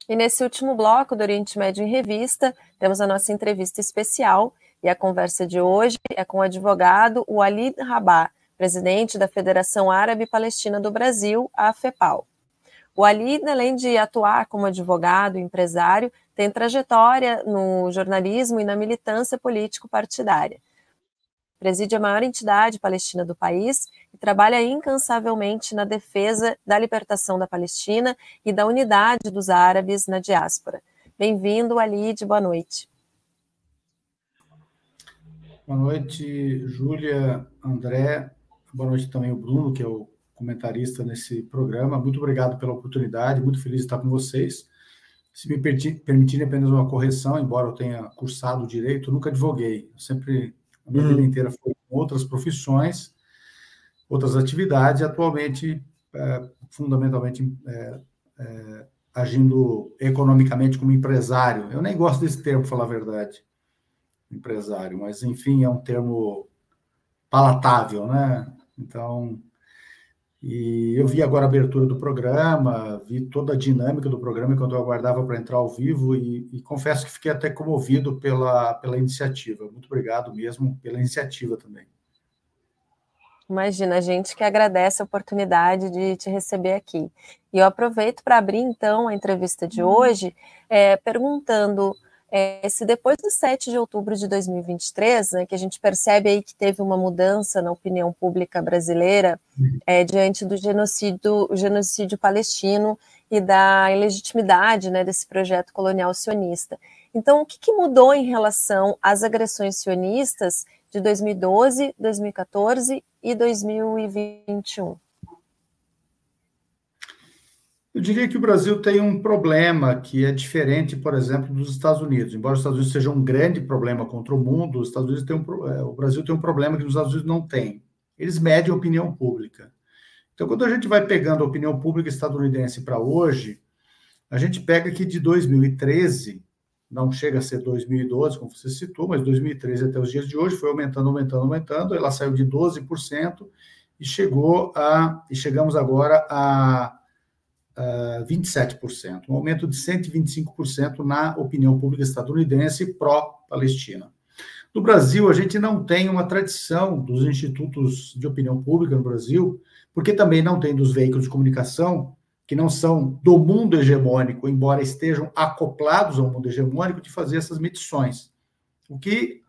E nesse último bloco do Oriente Médio em Revista, temos a nossa entrevista especial, e a conversa de hoje é com o advogado Walid Rabah, presidente da Federação Árabe Palestina do Brasil, a AFEPAL. O Walid, além de atuar como advogado e empresário, tem trajetória no jornalismo e na militância político-partidária. Preside a maior entidade palestina do país e trabalha incansavelmente na defesa da libertação da Palestina e da unidade dos árabes na diáspora. Bem-vindo, Walid, boa noite. Boa noite, Júlia, André, boa noite também o Bruno, que é o comentarista nesse programa. Muito obrigado pela oportunidade, muito feliz de estar com vocês. Se me permitirem apenas uma correção, embora eu tenha cursado Direito, eu nunca advoguei. Eu sempre, a minha vida inteira foi com outras profissões, outras atividades, e atualmente, fundamentalmente, agindo economicamente como empresário. Eu nem gosto desse termo, para falar a verdade, empresário, mas, enfim, é um termo palatável, né? Então, e eu vi agora a abertura do programa, vi toda a dinâmica do programa enquanto eu aguardava para entrar ao vivo e confesso que fiquei até comovido pela iniciativa. Muito obrigado mesmo pela iniciativa também. Imagina, a gente que agradece a oportunidade de te receber aqui. E eu aproveito para abrir, então, a entrevista de hoje, perguntando se depois do 7 de outubro de 2023, né, que a gente percebe aí que teve uma mudança na opinião pública brasileira diante do genocídio palestino e da ilegitimidade, né, desse projeto colonial sionista. Então, o que mudou em relação às agressões sionistas de 2012, 2014 e 2021? Eu diria que o Brasil tem um problema que é diferente, por exemplo, dos Estados Unidos. Embora os Estados Unidos seja um grande problema contra o mundo, os Estados Unidos o Brasil tem um problema que os Estados Unidos não têm. Eles medem a opinião pública. Então, quando a gente vai pegando a opinião pública estadunidense para hoje, a gente pega que de 2013, não chega a ser 2012, como você citou, mas 2013 até os dias de hoje foi aumentando. Ela saiu de 12% e chegamos agora a 27%, um aumento de 125% na opinião pública estadunidense pró-Palestina. No Brasil, a gente não tem uma tradição dos institutos de opinião pública no Brasil, porque também não tem dos veículos de comunicação, que não são do mundo hegemônico, embora estejam acoplados ao mundo hegemônico, de fazer essas medições. O que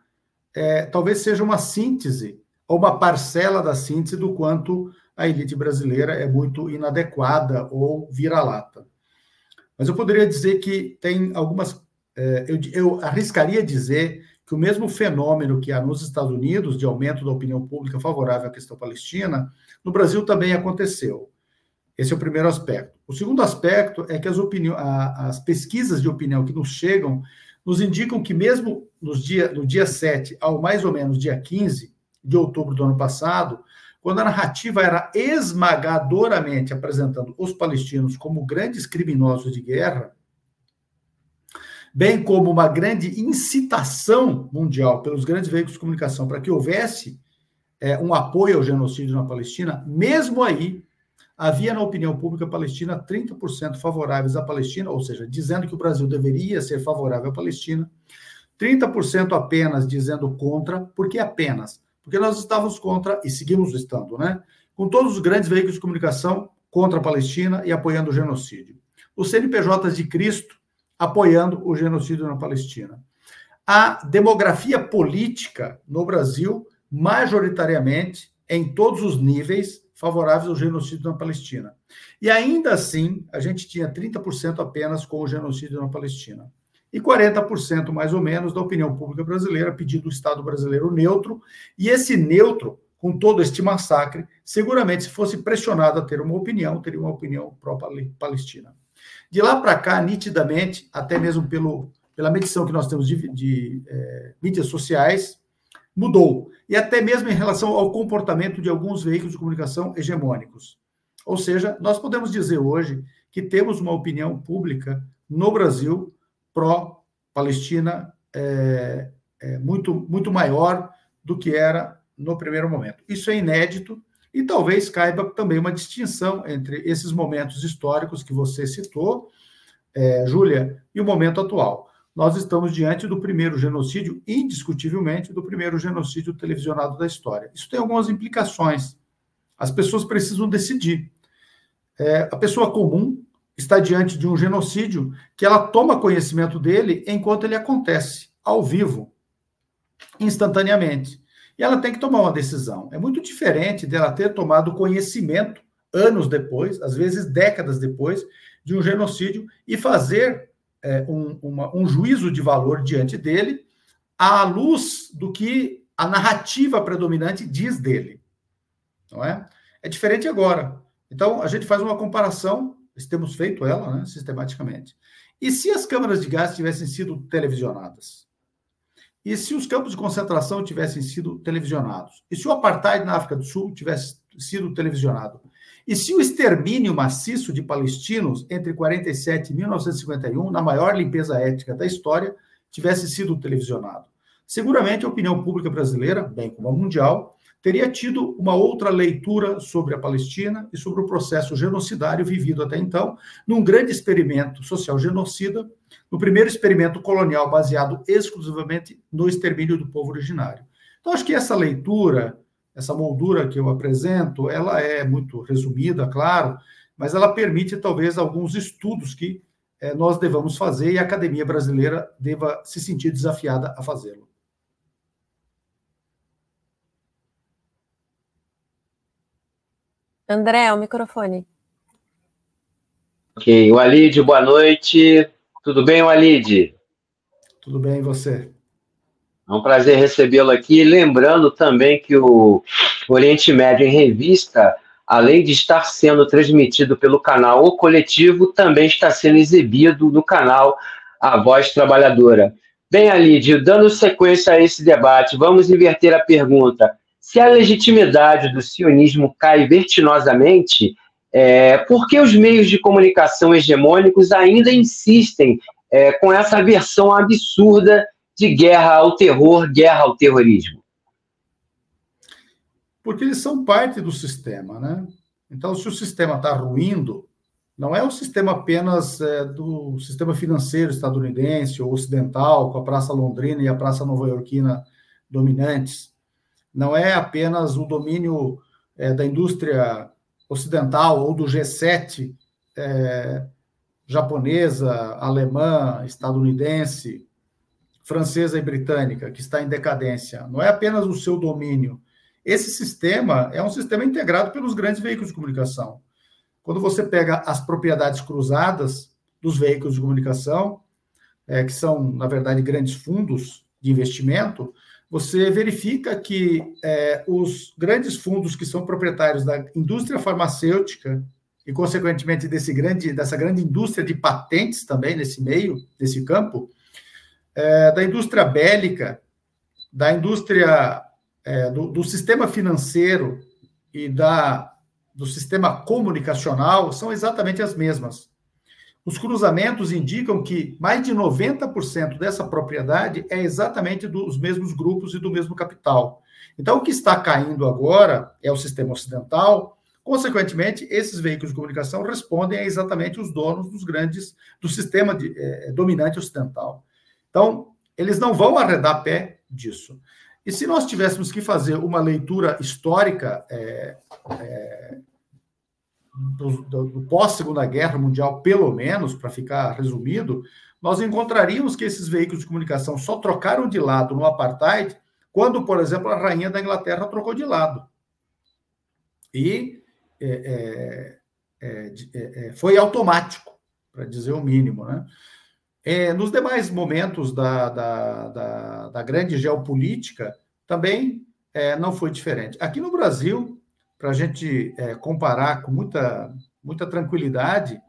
talvez seja uma síntese, ou uma parcela da síntese do quanto a elite brasileira é muito inadequada ou vira-lata. Mas eu poderia dizer que tem algumas... eu arriscaria dizer que o mesmo fenômeno que há nos Estados Unidos, de aumento da opinião pública favorável à questão palestina, no Brasil também aconteceu. Esse é o primeiro aspecto. O segundo aspecto é que as pesquisas de opinião que nos chegam nos indicam que mesmo no dia 7 ao mais ou menos dia 15 de outubro do ano passado, quando a narrativa era esmagadoramente apresentando os palestinos como grandes criminosos de guerra, bem como uma grande incitação mundial pelos grandes veículos de comunicação para que houvesse um apoio ao genocídio na Palestina, mesmo aí, havia na opinião pública palestina 30% favoráveis à Palestina, ou seja, dizendo que o Brasil deveria ser favorável à Palestina, 30% apenas dizendo contra. Por que apenas? Porque nós estávamos contra, e seguimos estando, né? Com todos os grandes veículos de comunicação contra a Palestina e apoiando o genocídio. Os CNPJs de Cristo apoiando o genocídio na Palestina. A demografia política no Brasil, majoritariamente, em todos os níveis, favoráveis ao genocídio na Palestina. E ainda assim, a gente tinha 30% apenas com o genocídio na Palestina. E 40%, mais ou menos, da opinião pública brasileira pedindo o Estado brasileiro neutro, e esse neutro, com todo este massacre, seguramente, se fosse pressionado a ter uma opinião, teria uma opinião pró-Palestina. De lá para cá, nitidamente, até mesmo pela medição que nós temos de mídias sociais, mudou. E até mesmo em relação ao comportamento de alguns veículos de comunicação hegemônicos. Ou seja, nós podemos dizer hoje que temos uma opinião pública no Brasil pró-Palestina muito maior do que era no primeiro momento. Isso é inédito e talvez caiba também uma distinção entre esses momentos históricos que você citou, Júlia, e o momento atual. Nós estamos diante do primeiro genocídio, indiscutivelmente, do primeiro genocídio televisionado da história. Isso tem algumas implicações. As pessoas precisam decidir. A pessoa comum está diante de um genocídio que ela toma conhecimento dele enquanto ele acontece, ao vivo, instantaneamente. E ela tem que tomar uma decisão. É muito diferente dela ter tomado conhecimento anos depois, às vezes décadas depois, de um genocídio e fazer um juízo de valor diante dele à luz do que a narrativa predominante diz dele. Não é? É diferente agora. Então, a gente faz uma comparação, temos feito ela, né, sistematicamente. E se as câmaras de gás tivessem sido televisionadas? E se os campos de concentração tivessem sido televisionados? E se o apartheid na África do Sul tivesse sido televisionado? E se o extermínio maciço de palestinos entre 47 e 1951, na maior limpeza étnica da história, tivesse sido televisionado? Seguramente a opinião pública brasileira, bem como a mundial, teria tido uma outra leitura sobre a Palestina e sobre o processo genocidário vivido até então, num grande experimento social genocida, no primeiro experimento colonial baseado exclusivamente no extermínio do povo originário. Então, acho que essa leitura, essa moldura que eu apresento, ela é muito resumida, claro, mas ela permite, talvez, alguns estudos que nós devamos fazer e a academia brasileira deva se sentir desafiada a fazê-lo. André, o microfone. Ok. Walid, boa noite. Tudo bem, Walid? Tudo bem, e você? É um prazer recebê-lo aqui. Lembrando também que o Oriente Médio em Revista, além de estar sendo transmitido pelo canal O Coletivo, também está sendo exibido no canal A Voz Trabalhadora. Bem, Walid, dando sequência a esse debate, vamos inverter a pergunta. Se a legitimidade do sionismo cai vertiginosamente, por que os meios de comunicação hegemônicos ainda insistem com essa versão absurda de guerra ao terror, guerra ao terrorismo? Porque eles são parte do sistema, né? Então, se o sistema está ruindo, não é o sistema apenas do sistema financeiro estadunidense ou ocidental, com a Praça Londrina e a Praça Nova-Iorquina dominantes. Não é apenas o domínio da indústria ocidental ou do G7 japonesa, alemã, estadunidense, francesa e britânica, que está em decadência. Não é apenas o seu domínio. Esse sistema é um sistema integrado pelos grandes veículos de comunicação. Quando você pega as propriedades cruzadas dos veículos de comunicação, que são, na verdade, grandes fundos de investimento, você verifica que os grandes fundos que são proprietários da indústria farmacêutica e, consequentemente, dessa grande indústria de patentes também nesse meio, nesse campo, da indústria bélica, da indústria do sistema financeiro e do sistema comunicacional são exatamente as mesmas. Os cruzamentos indicam que mais de 90% dessa propriedade é exatamente dos mesmos grupos e do mesmo capital. Então, o que está caindo agora é o sistema ocidental. Consequentemente, esses veículos de comunicação respondem a exatamente os donos do sistema dominante ocidental. Então, eles não vão arredar pé disso. E se nós tivéssemos que fazer uma leitura histórica do pós-Segunda Guerra Mundial, pelo menos, para ficar resumido, nós encontraríamos que esses veículos de comunicação só trocaram de lado no apartheid quando, por exemplo, a rainha da Inglaterra trocou de lado. E foi automático, para dizer o mínimo, né? Nos demais momentos da grande geopolítica, também não foi diferente. Aqui no Brasil, para a gente comparar com muita tranquilidade,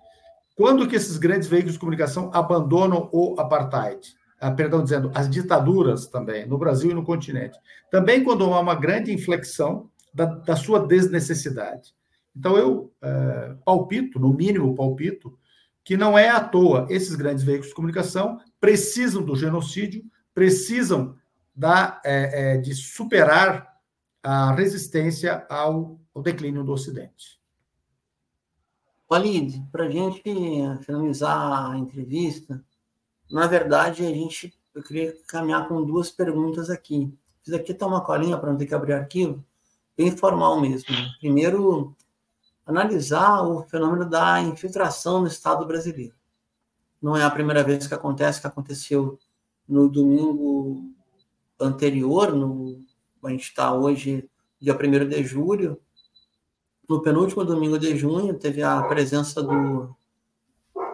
quando que esses grandes veículos de comunicação abandonam o apartheid? As ditaduras também, no Brasil e no continente. Também quando há uma grande inflexão da sua desnecessidade. Então, eu palpito, no mínimo palpito, que não é à toa esses grandes veículos de comunicação precisam do genocídio, precisam de superar a resistência ao declínio do Ocidente. Walid, para a gente finalizar a entrevista, na verdade, eu queria caminhar com 2 perguntas aqui. Isso aqui está uma colinha para não ter que abrir arquivo, bem formal mesmo. Primeiro, analisar o fenômeno da infiltração no Estado brasileiro. Não é a primeira vez que acontece, que aconteceu no domingo anterior, a gente está hoje, dia 1º de julho, no penúltimo domingo de junho, teve a presença do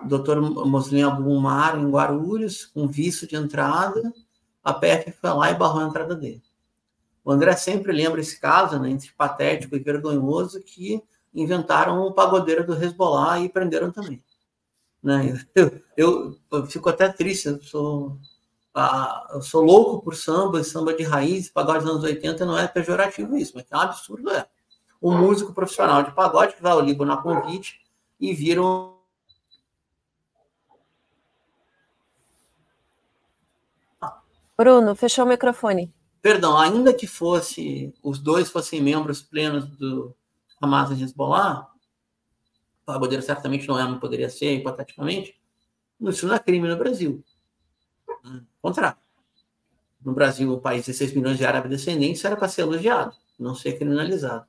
Dr. Moslem Abumar em Guarulhos, com visto de entrada, a PF foi lá e barrou a entrada dele. O André sempre lembra esse caso, né, entre patético e vergonhoso, que inventaram um pagodeiro do Hezbollah e prenderam também. Né? Eu fico até triste, eu sou louco por samba de raiz, pagode dos anos 80, não é pejorativo isso, mas é um absurdo, é. Um músico profissional de pagode que vai ao Líbano a convite e viram... Bruno, fechou o microfone. Perdão, ainda que os dois fossem membros plenos do Hamas e Hezbollah, o pagodeiro certamente não poderia ser, hipoteticamente, isso não é crime no Brasil. Ao contrário. No Brasil, o país de 6 milhões de árabes descendentes era para ser elogiado, não ser criminalizado.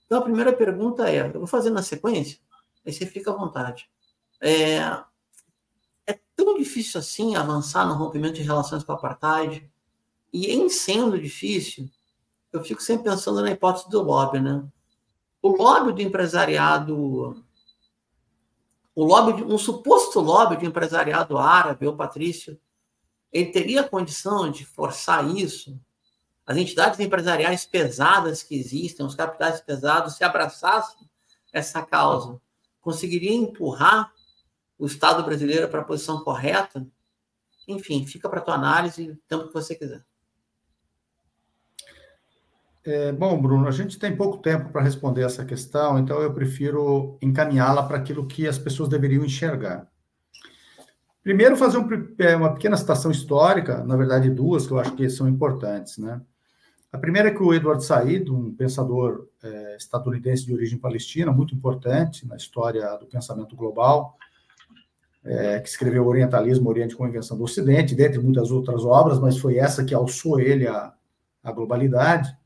Então, a primeira pergunta eu vou fazer na sequência, aí você fica à vontade. É tão difícil assim avançar no rompimento de relações com o apartheid? E em sendo difícil, eu fico sempre pensando na hipótese do lobby, né? O lobby do empresariado, um suposto lobby de empresariado árabe ou patrício, ele teria condição de forçar isso? As entidades empresariais pesadas que existem, os capitais pesados, se abraçassem essa causa, conseguiriam empurrar o Estado brasileiro para a posição correta? Enfim, fica para a tua análise o tempo que você quiser. Bom, Bruno, a gente tem pouco tempo para responder essa questão, então eu prefiro encaminhá-la para aquilo que as pessoas deveriam enxergar. Primeiro, fazer uma pequena citação histórica, na verdade 2, que eu acho que são importantes, né? A primeira é que o Edward Said, um pensador estadunidense de origem palestina, muito importante na história do pensamento global, que escreveu Orientalismo, Oriente com a Invenção do Ocidente, dentre muitas outras obras, mas foi essa que alçou ele à globalidade.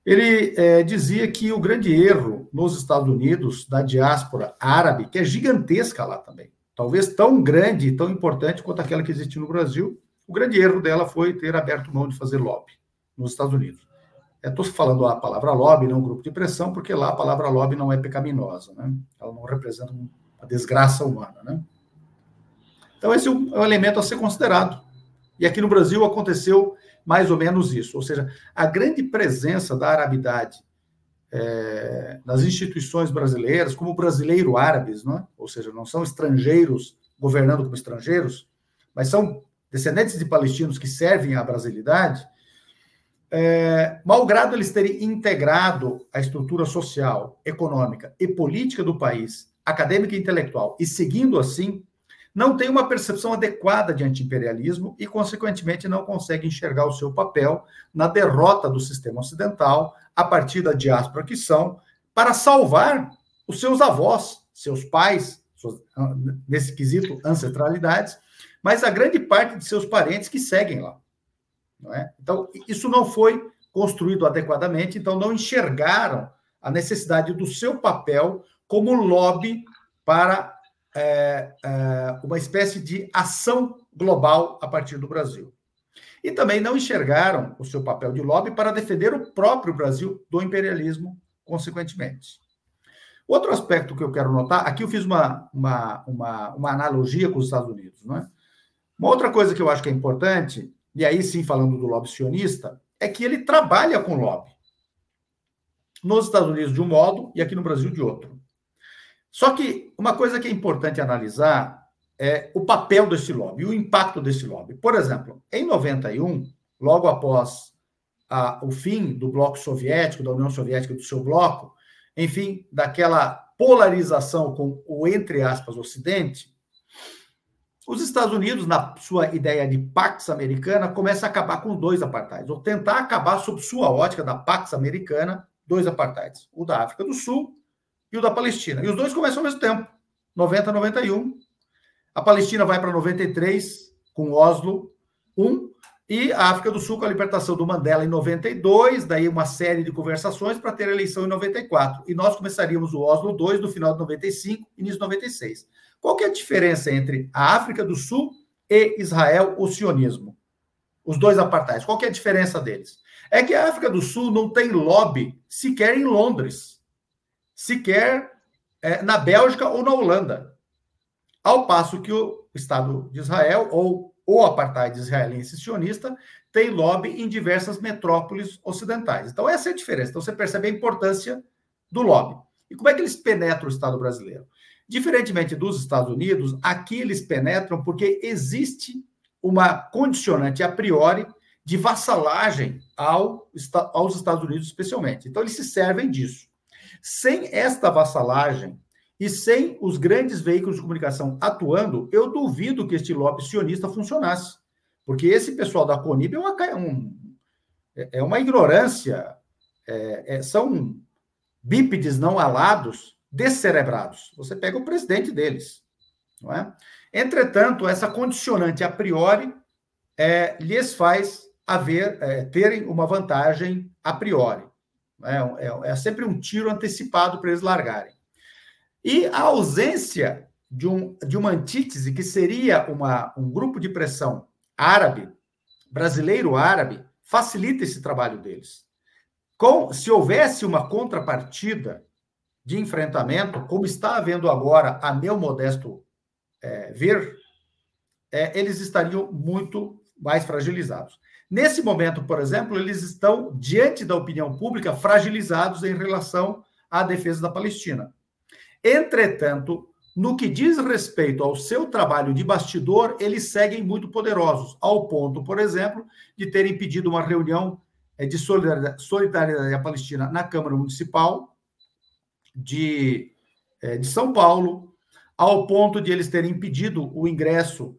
Ele dizia que o grande erro nos Estados Unidos, da diáspora árabe, que é gigantesca lá também, talvez tão grande e tão importante quanto aquela que existe no Brasil, o grande erro dela foi ter aberto mão de fazer lobby nos Estados Unidos. Estou falando a palavra lobby, não grupo de pressão, porque lá a palavra lobby não é pecaminosa, né? Ela não representa uma desgraça humana, né? Então, esse é um elemento a ser considerado. E aqui no Brasil aconteceu mais ou menos isso. Ou seja, a grande presença da arabidade nas instituições brasileiras, como brasileiro árabes, não é? Ou seja, não são estrangeiros governando como estrangeiros, mas são descendentes de palestinos que servem à brasilidade, malgrado eles terem integrado a estrutura social, econômica e política do país, acadêmica e intelectual, e seguindo assim, não tem uma percepção adequada de anti-imperialismo e, consequentemente, não consegue enxergar o seu papel na derrota do sistema ocidental, a partir da diáspora que são, para salvar os seus avós, seus pais, nesse quesito, ancestralidades, mas a grande parte de seus parentes que seguem lá. Não é? Então, isso não foi construído adequadamente, então não enxergaram a necessidade do seu papel como lobby para uma espécie de ação global a partir do Brasil. E também não enxergaram o seu papel de lobby para defender o próprio Brasil do imperialismo, consequentemente. Outro aspecto que eu quero notar, aqui eu fiz uma analogia com os Estados Unidos, não é? Uma outra coisa que eu acho que é importante, e aí sim falando do lobby sionista, é que ele trabalha com lobby. Nos Estados Unidos de um modo e aqui no Brasil de outro. Só que uma coisa que é importante analisar é o papel desse lobby, o impacto desse lobby. Por exemplo, em 91, logo após o fim do bloco soviético, da União Soviética, do seu bloco, enfim, daquela polarização com o, entre aspas, Ocidente, os Estados Unidos, na sua ideia de Pax Americana, começa a acabar com 2 apartheids, ou tentar acabar, sob sua ótica da Pax Americana, 2 apartheids. O da África do Sul, e o da Palestina. E os dois começam ao mesmo tempo, 90, 91. A Palestina vai para 93, com Oslo I, e a África do Sul com a libertação do Mandela em 92, daí uma série de conversações para ter a eleição em 94. E nós começaríamos o Oslo II no final de 95, início de 96. Qual que é a diferença entre a África do Sul e Israel, o sionismo? Os dois apartheids. Qual que é a diferença deles? É que a África do Sul não tem lobby sequer em Londres, sequer na Bélgica ou na Holanda. Ao passo que o Estado de Israel, ou o apartheid israelense sionista, tem lobby em diversas metrópoles ocidentais. Então, essa é a diferença. Então, você percebe a importância do lobby. E como é que eles penetram o Estado brasileiro? Diferentemente dos Estados Unidos, aqui eles penetram porque existe uma condicionante a priori de vassalagem aos Estados Unidos, especialmente. Então, eles se servem disso. Sem esta vassalagem e sem os grandes veículos de comunicação atuando, eu duvido que este lobby sionista funcionasse. Porque esse pessoal da CONIB é uma ignorância, são bípedes não alados, descerebrados. Você pega o presidente deles, não é? Entretanto, essa condicionante a priori lhes faz terem uma vantagem a priori. É sempre um tiro antecipado para eles largarem. E a ausência de uma antítese, que seria um grupo de pressão árabe, brasileiro-árabe, facilita esse trabalho deles. Se houvesse uma contrapartida de enfrentamento, como está havendo agora, a meu modesto ver, eles estariam muito mais fragilizados. Nesse momento, por exemplo, eles estão, diante da opinião pública, fragilizados em relação à defesa da Palestina. Entretanto, no que diz respeito ao seu trabalho de bastidor, eles seguem muito poderosos, ao ponto, por exemplo, de terem pedido uma reunião de solidariedade à Palestina na Câmara Municipal de São Paulo, ao ponto de eles terem impedido o ingresso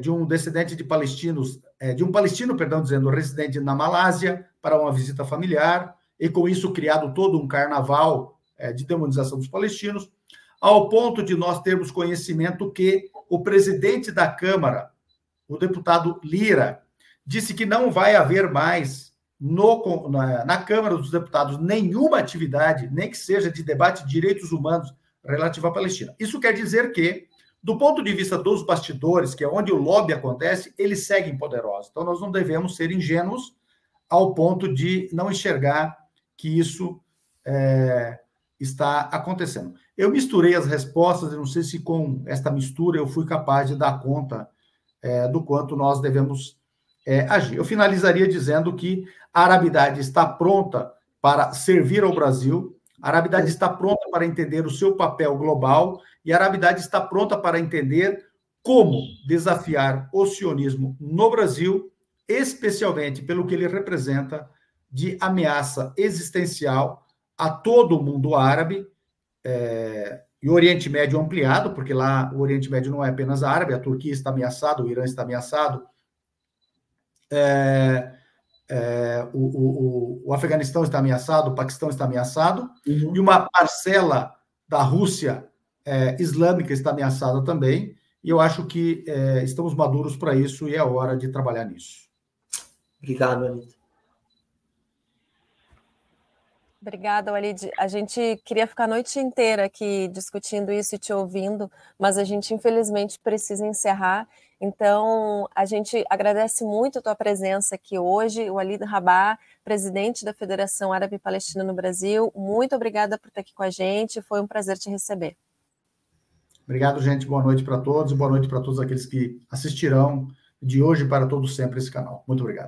de um descendente de palestinos, de um palestino, perdão, dizendo, residente na Malásia, para uma visita familiar, e com isso criado todo um carnaval de demonização dos palestinos, ao ponto de nós termos conhecimento que o presidente da Câmara, o deputado Lira, disse que não vai haver mais na Câmara dos Deputados nenhuma atividade, nem que seja de debate de direitos humanos relativa à Palestina. Isso quer dizer que, do ponto de vista dos bastidores, que é onde o lobby acontece, eles seguem poderosos. Então, nós não devemos ser ingênuos ao ponto de não enxergar que isso está acontecendo. Eu misturei as respostas, eu não sei se com esta mistura eu fui capaz de dar conta do quanto nós devemos agir. Eu finalizaria dizendo que a arabidade está pronta para servir ao Brasil, a arabidade está pronta para entender o seu papel global e a arabidade está pronta para entender como desafiar o sionismo no Brasil, especialmente pelo que ele representa de ameaça existencial a todo o mundo árabe e o Oriente Médio ampliado, porque lá o Oriente Médio não é apenas árabe, a Turquia está ameaçada, o Irã está ameaçado, o Afeganistão está ameaçado, o Paquistão está ameaçado, e uma parcela da Rússia islâmica está ameaçada também, e eu acho que estamos maduros para isso e é hora de trabalhar nisso. Obrigado, Walid. Obrigada, Walid. A gente queria ficar a noite inteira aqui discutindo isso e te ouvindo, mas a gente, infelizmente, precisa encerrar. Então, a gente agradece muito a tua presença aqui hoje, o Walid Rabah, presidente da Federação Árabe Palestina no Brasil. Muito obrigada por estar aqui com a gente, foi um prazer te receber. Obrigado, gente. Boa noite para todos e boa noite para todos aqueles que assistirão de hoje para todos sempre esse canal. Muito obrigado.